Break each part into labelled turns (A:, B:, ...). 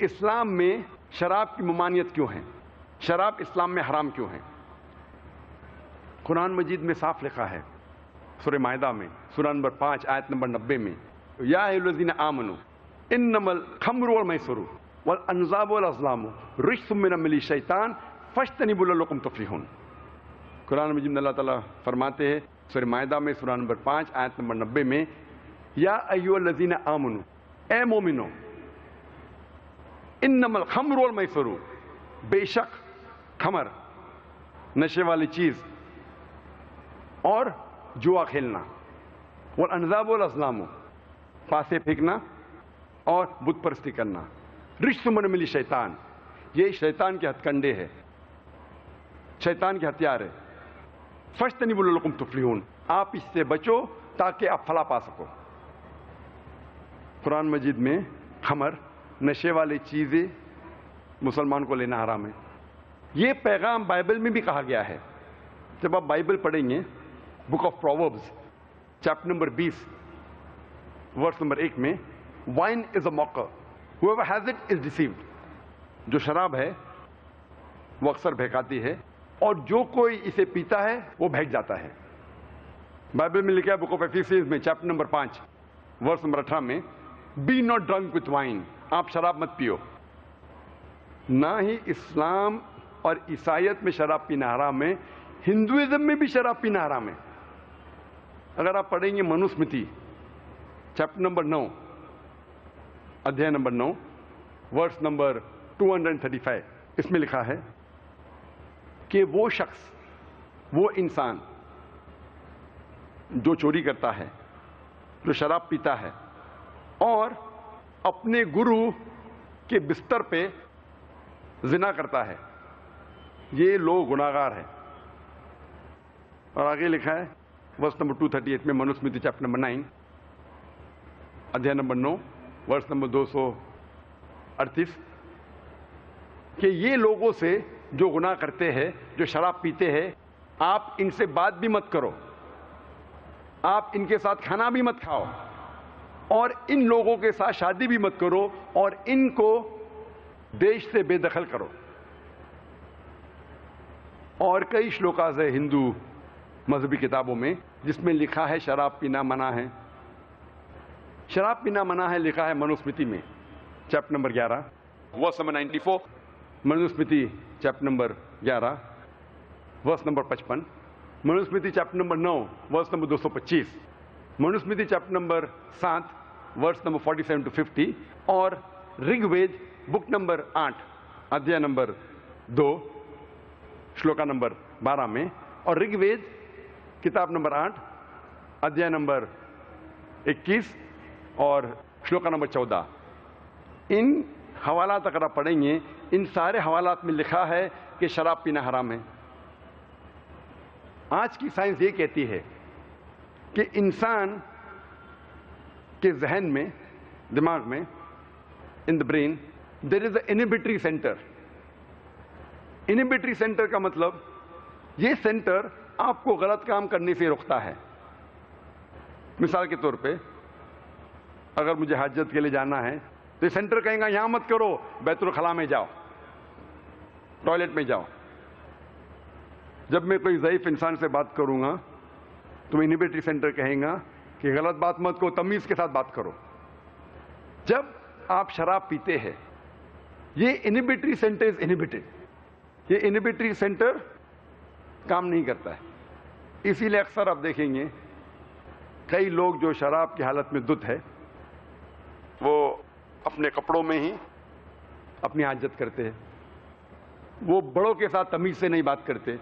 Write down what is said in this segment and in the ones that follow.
A: اسلام میں شراب کی ممانعت کیوں ہے، شراب اسلام میں حرام کیوں ہے؟ قرآن مجید میں صاف لکھا ہے، سورہ مائدہ میں سورہ نمبر 5 آیت نمبر 90 میں، یا ایھا الذین آمنوا انما الخمر والمیسر والانصاب والازلام رجس من عمل الشیطان فاجتنبوہ لعلکم تفلحون۔ قرآن مجید میں اللہ تعالیٰ فرماتے ہیں سورہ مائدہ میں سورہ نمبر 5 آیت نمبر 90 میں، یا ایھا الذین آمنوا، اے مومنو، انما الخمر والمیسر، بے شک خمر نشے والی چیز اور جوا کھیلنا، والانصاب والازلام پاسے پھینکنا اور بت پرستی کرنا، رجس من عمل الشیطان، یہ شیطان کے ہتھ کنڈے ہے، شیطان کے ہتھیار ہے۔ فاجتنبوہ لعلکم تفلحون، آپ اس سے بچو تاکہ آپ فلاح پا سکو۔ قرآن مجید میں خمر، نشے والی چیزیں مسلمان کو لینا حرام ہے۔ یہ پیغام بائبل میں بھی کہا گیا ہے۔ جب آپ بائبل پڑھیں گے book of Proverbs chapter number 20 verse number 1 میں، وائن از اے موکر whoever has it is deceived، جو شراب ہے وہ اکثر بہکاتی ہے اور جو کوئی اسے پیتا ہے وہ بہک جاتا ہے۔ بائبل میں لکھا ہے بک آف ایفیسیز میں چیپٹر نمبر 5 ورس نمبر 18 میں، بی ناٹ ڈرنک وتھ وائن، آپ شراب مت پیو۔ نہ ہی اسلام اور عیسائیت میں شراب پینا حرام ہے، ہندوازم میں بھی شراب پینا حرام ہے۔ اگر آپ پڑھیں گے منوسمرتی چیپٹر نمبر 9 ادھیائے نمبر 9 ورس نمبر 235، اس میں لکھا ہے کہ وہ شخص، وہ انسان جو چوری کرتا ہے، جو شراب پیتا ہے اور اپنے گرو کے بستر پہ زنا کرتا ہے، یہ لوگ گناہگار ہیں۔ اور آگے لکھا ہے ورس نمبر 238 میں منوسمرتی چیپٹر نمبر 9 ادھیائے نمبر 9 ورس نمبر 238 کہ یہ لوگوں سے جو گناہ کرتے ہیں، جو شراب پیتے ہیں، آپ ان سے بات بھی مت کرو، آپ ان کے ساتھ کھانا بھی مت کھاؤ، اور ان لوگوں کے ساتھ شادی بھی مت کرو، اور ان کو دیش سے بے دخل کرو۔ اور کئی شلوکاز ہے ہندو مذہبی کتابوں میں جس میں لکھا ہے شراب پینا منع ہے۔ شراب پینا منع ہے لکھا ہے منوسمرتی میں chapter number 11 verse number 94، Manusmriti chapter number 11 verse number 55، Manusmriti chapter number 9 verse number 225، Manusmriti chapter number 7 verse number 47 to 50، اور رگ وید بک نمبر 8 ادھیائے نمبر 2 شلوکا نمبر 12 میں، اور رگ وید کتاب نمبر 8 ادھیائے نمبر 21 اور شلوکا نمبر 14۔ ان حوالات اگر آپ پڑھیں گے، ان سارے حوالات میں لکھا ہے کہ شراب پینا حرام ہے۔ آج کی سائنس یہ کہتی ہے کہ انسان کے ذہن میں، دماغ میں، in the brain there is a inhibitory centre. Inhibitory centre کا مطلب یہ سینٹر آپ کو غلط کام کرنے سے روکتا ہے۔ مثال کے طور پہ اگر مجھے حاجت کے لیے جانا ہے تو یہ سینٹر کہیں گا یہاں مت کرو، بیت الخلاء میں جاؤ، ٹوائلٹ میں جاؤ۔ جب میں کوئی ضعیف انسان سے بات کروں گا تو انہبیٹری سینٹر کہیں گا کہ غلط بات مت کرو، تمیز کے ساتھ بات کرو۔ جب آپ شراب پیتے ہیں، یہ انہبیٹری سینٹر از انہبیٹڈ، یہ انہبیٹری سینٹر کام نہیں کرتا ہے۔ اسی لیے اکثر آپ دیکھیں گے کئی لوگ جو شراب کی حالت میں دھت ہے، وہ اپنے کپڑوں میں ہی اپنی حاجت کرتے ہیں، وہ بڑوں کے ساتھ تمیز سے نہیں بات کرتے،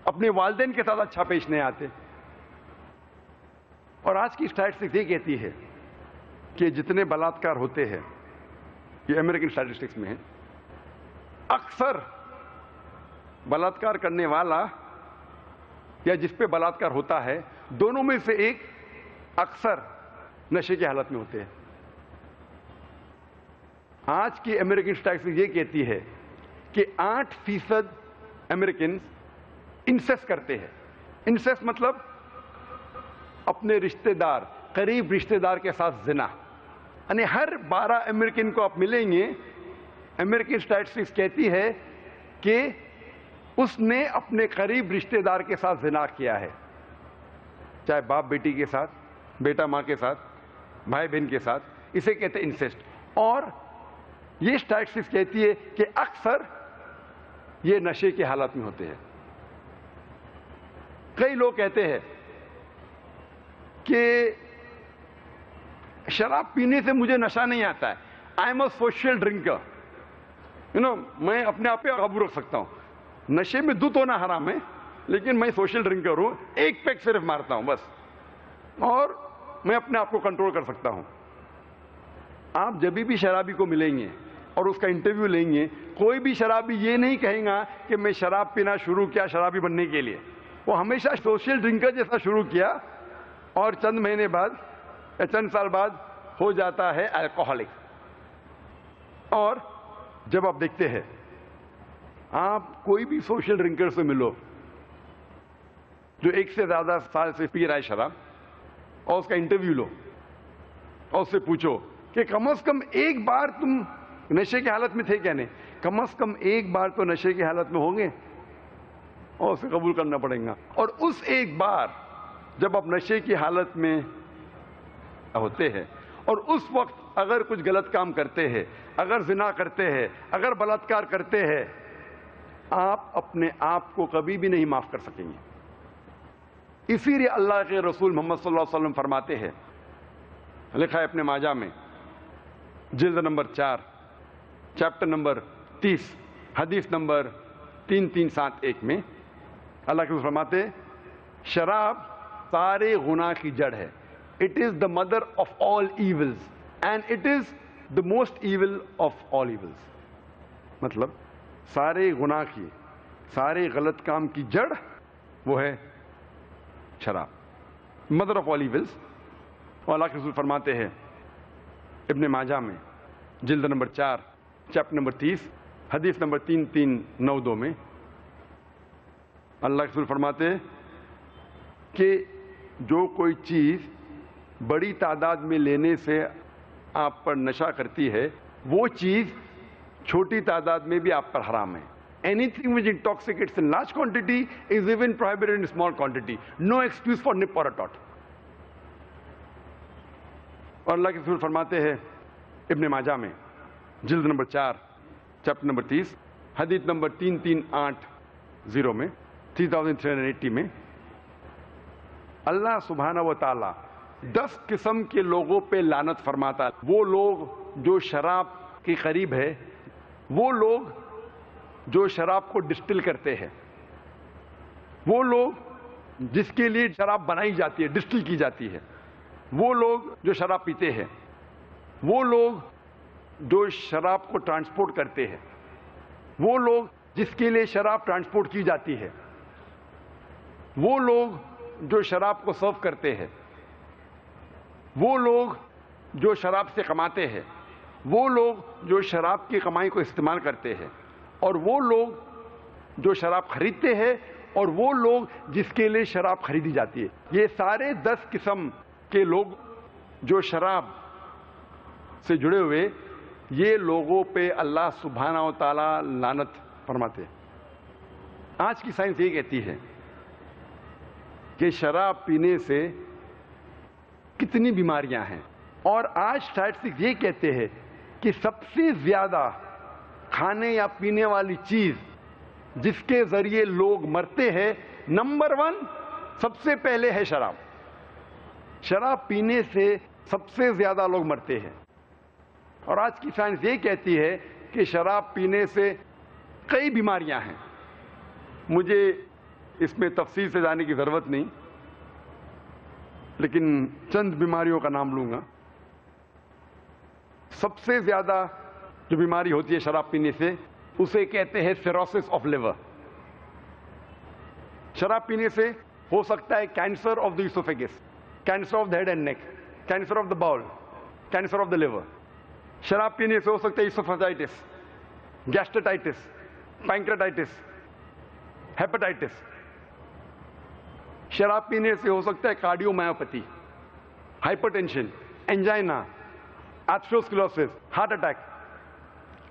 A: اپنے والدین کے ساتھ اچھا پیش نہیں آتے۔ اور آج کی اسٹیٹسٹکس یہ کہتی ہے کہ جتنے بلاತ್ಕಾರ ہوتے ہیں، یہ امریکن اسٹیٹسٹکس میں ہے، اکثر بلاತ್ಕಾರ کرنے والا یا جس پہ بلاತ್ಕಾರ ہوتا ہے، دونوں میں سے ایک اکثر نشے کی حالت میں ہوتے ہیں۔ آج کی امریکن اسٹیٹسٹکس یہ کہتی ہے کہ 8% امریکنز انسیسٹ کرتے ہیں۔ انسیسٹ مطلب اپنے رشتہ دار، قریب رشتہ دار کے ساتھ زنا، یعنی ہر 12 امریکن کو آپ ملیں گے امریکن اسٹیٹسٹکس کہتی ہے کہ اس نے اپنے قریب رشتہ دار کے ساتھ زنا کیا ہے، چاہے باپ بیٹی کے ساتھ، بیٹا ماں کے ساتھ، بھائی بہن کے ساتھ، اسے کہتے ہیں انسیسٹ. اور یہ اسٹیٹسٹکس کہتی ہے کہ اکثر یہ نشے کی حالت میں ہوتے ہیں. کئی لوگ کہتے ہیں کہ شراب پینے سے مجھے نشہ نہیں آتا ہے، I am a social drinker, میں اپنے آپ پہ قابو رکھ سکتا ہوں. نشے میں دودھ ہونا حرام ہے، لیکن میں سوشل ڈرنکر ہوں، ایک پیک صرف مارتا ہوں بس، اور میں اپنے آپ کو کنٹرول کر سکتا ہوں. آپ جب بھی شرابی کو ملیں گے اور اس کا انٹرویو لیں گے، کوئی بھی شرابی یہ نہیں کہیں گا کہ میں شراب پینا شروع کیا شرابی بننے کے لیے. وہ ہمیشہ سوشل ڈرنکر جیسا شروع کیا اور چند مہینے بعد یا چند سال بعد ہو جاتا ہے الکوہولک. اور جب آپ دیکھتے ہیں، آپ کوئی بھی سوشل ڈرنکر سے ملو جو ایک سے زیادہ سال سے پی رہا ہے شراب، اور اس کا انٹرویو لو اور اس سے پوچھو کہ کم از کم ایک بار تم نشے کی حالت میں تھے کیا؟ نہیں، کم از کم ایک بار تو نشے کی حالت میں ہوں گے، اور اسے قبول کرنا پڑے گا. اور اس ایک بار جب آپ نشے کی حالت میں ہوتے ہیں اور اس وقت اگر کچھ غلط کام کرتے ہیں، اگر زنا کرتے ہیں، اگر بلاತ್ಕಾರ کرتے ہیں، آپ اپنے آپ کو کبھی بھی نہیں معاف کر سکیں گے. اسی لیے اللہ کے رسول محمد صلی اللہ علیہ وسلم فرماتے ہیں، لکھا ہے اپنے ماجہ میں جلد نمبر 4 چیپٹر نمبر 30 حدیث نمبر 3371 میں اللہ کے رسول فرماتے ہیں، شراب سارے گناہ کی جڑ ہے. It is the mother of all evils and it is the most evil of all evils. مطلب سارے گناہ کی، سارے غلط کام کی جڑ وہ ہے شراب، mother of all evils. اور اللہ کے رسول فرماتے ہیں ابن ماجہ میں جلد نمبر 4 چیپٹر نمبر 30 حدیث نمبر 3392 میں اللہ کے رسول فرماتے ہیں کہ جو کوئی چیز بڑی تعداد میں لینے سے آپ پر نشہ کرتی ہے، وہ چیز چھوٹی تعداد میں بھی آپ پر حرام ہے. Anything which intoxicates in large quantity is even prohibited in small quantity. No excuse for nip or a tot. اور اللہ کے رسول فرماتے ہیں ابن ماجہ میں جلد نمبر 4 چیپٹر نمبر 30 حدیث نمبر 3380 میں 3380 میں اللہ سبحانہ و تعالی 10 قسم کے لوگوں پہ لعنت فرماتا. وہ لوگ جو شراب کے قریب ہے، وہ لوگ جو شراب کو ڈسٹل کرتے ہیں، وہ لوگ جس کے لیے شراب بنائی جاتی ہے، ڈسٹل کی جاتی ہے، وہ لوگ جو شراب پیتے ہیں، وہ لوگ جو شراب کو ٹرانسپورٹ کرتے ہیں، وہ لوگ جس کے لیے شراب ٹرانسپورٹ کی جاتی ہے، وہ لوگ جو شراب کو سرو کرتے ہیں، وہ لوگ جو شراب سے کماتے ہیں، وہ لوگ جو شراب کی کمائی کو استعمال کرتے ہیں، اور وہ لوگ جو شراب خریدتے ہیں، اور وہ لوگ جس کے لیے شراب خریدی جاتی ہے. یہ سارے 10 قسم کے لوگ جو شراب سے جڑے ہوئے، یہ لوگوں پہ اللہ سبحانہ و تعالی لعنت فرماتے ہیں. آج کی سائنس یہ کہتی ہے کہ شراب پینے سے کتنی بیماریاں ہیں، اور آج اسٹیٹسٹکس یہ کہتے ہیں کہ سب سے زیادہ کھانے یا پینے والی چیز جس کے ذریعے لوگ مرتے ہیں، نمبر 1 سب سے پہلے ہے شراب. شراب پینے سے سب سے زیادہ لوگ مرتے ہیں. اور آج کی سائنس یہ کہتی ہے کہ شراب پینے سے کئی بیماریاں ہیں. مجھے اس میں تفصیل سے جانے کی ضرورت نہیں، لیکن چند بیماریوں کا نام لوں گا. سب سے زیادہ جو بیماری ہوتی ہے شراب پینے سے، اسے کہتے ہیں سیروسس آف لیور. شراب پینے سے ہو سکتا ہے cancer of the oesophagus, cancer of the head and neck, cancer of the bowel, cancer of the liver. شراب پینے سے ہو سکتا ہے اسوفیجائٹس، گیسٹرائٹس، پینکریاٹائٹس، ہیپاٹائٹس. شراب پینے سے ہو سکتا ہے کارڈیومایوپیتھی، hyper tension, angina, ایتھروسکلوسس، heart attack.